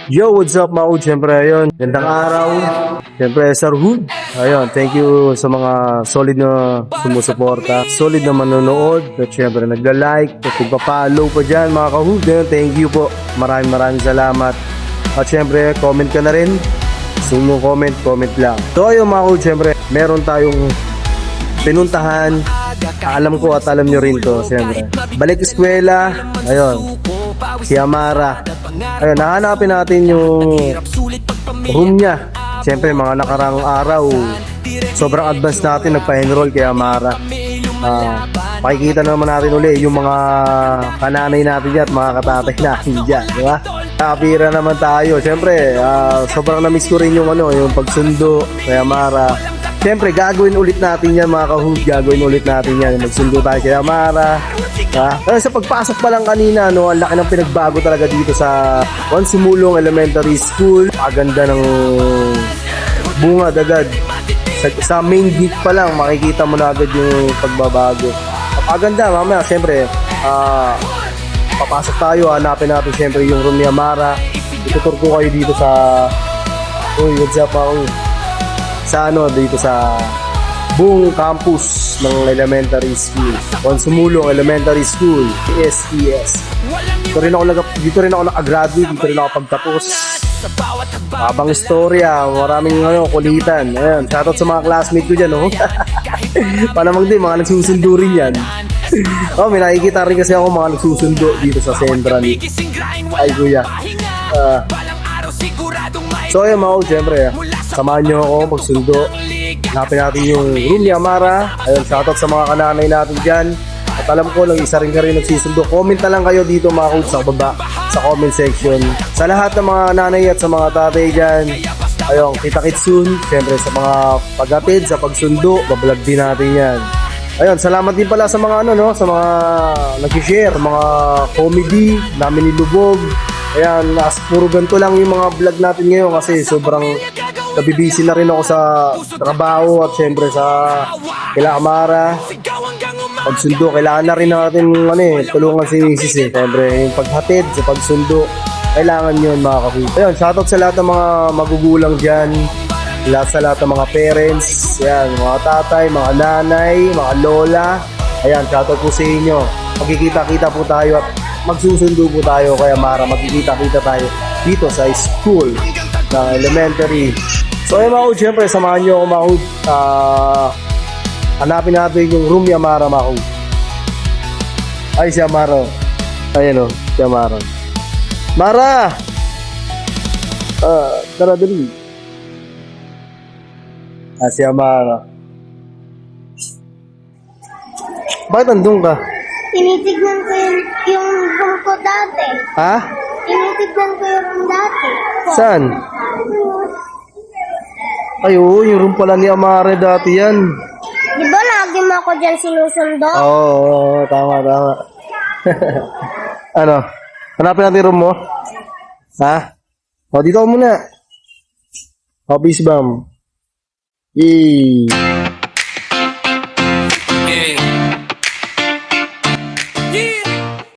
Yo, what's up mga ud? Siyempre, ayun, gandang araw. Siyempre, Sir Hood. Ayun, thank you sa mga solid na sumusuporta, solid na manonood, at siyempre, nagla-like, at nagpa-follow pa dyan mga ka-Hood. Ayun, thank you po. Maraming salamat. At siyempre, comment ka na rin. Gusto mo comment lang. So, ayun mga ka-Hood, siyempre, meron tayong pinuntahan. Alam ko at alam nyo rin to, siyempre. Balik eskwela, ayun, si Amara. Ayun, nahanapin natin yung room niya. Siyempre, mga nakarang araw, sobrang advance natin nagpa-enroll kay Amara. Pakikita naman natin uli yung mga kananay natin dyan at mga katatay natin dyan, di ba? Kapira naman tayo. Siyempre, sobrang na-miss ko rin yung pagsundo kay Amara. Siyempre, gagawin ulit natin yan mga ka-Hood. Gagawin ulit natin yan. Magsundo tayo kay Amara. Sa pagpasok pa lang kanina, ang laki ng pinagbago talaga dito sa Juan Sumulong Elementary School. Aganda ng bunga agad. Sa main gate pa lang, makikita mo na agad yung pagbabago. Aganda, mamaya, siyempre, papasok tayo. Hanapin natin siyempre yung room ni Amara. Itutur ko kayo dito sa... Uy, what's up ako? Dito sa buong campus ng elementary school, Juan Sumulong Elementary School, SES. Dito rin ako nakagraduate, dito rin ako pagtapos. Habang istorya, maraming kulitan. Ayan, shoutout sa mga classmate ko dyan, oh. Panamang din, mga nagsusundo rin yan. May nakikita rin kasi ako mga nagsusundo dito sa Central. Ay, kuya. So ayun mga ud, siyempre, samahan nyo ako magsundo. Hanapin natin yung room ni Amara. Ayun, shoutout sa mga kananay natin dyan. At alam ko lang, isa rin ka rin nagsisundo. Comment na lang kayo dito mga ud sa baba, sa comment section. Sa lahat ng mga nanay at sa mga tatay dyan, ayun, kita-kits soon. Siyempre sa mga paghatid, sa pagsundo, bablog din natin yan. Ayun, salamat din pala sa mga sa mga nag-share, mga comedy namin ni Lubog. Ayan, puro ganito lang yung mga vlog natin ngayon kasi sobrang nabibisi na rin ako sa trabaho at syempre sa kila Amara. Pagsundo, kailangan na rin natin tulungan si Mrs. Syempre, yung paghatid sa pagsundo, kailangan yun mga ka-Hood. Ayun, shoutout sa lahat ng mga magugulang dyan, sa lahat ng mga parents, ayan, mga tatay, mga nanay, mga lola. Ayan, shoutout po sa inyo. Magkikita-kita po tayo at magsusundo po tayo kaya Amara, magkikita-kita tayo dito sa school ng elementary. So ayun mga Hood, syempre samahan nyo ako mga Hood. Hanapin natin yung room ni Amara mga Hood. Ay, si Amara. Ayan o, si Amara. Mara! Tara dali. Si Amara. Bakit nandun ka? Tinitignan ko yung room ko dati. Ha? Tinitignan ko yung room dati. Saan? Ay, oo, yung room pala ni Amara dati yan. Di ba lagi mo ako dyan sinusundo? Oo, tama. Hanapin natin room mo? Ha? Dito ka muna. Peace bomb. Yee.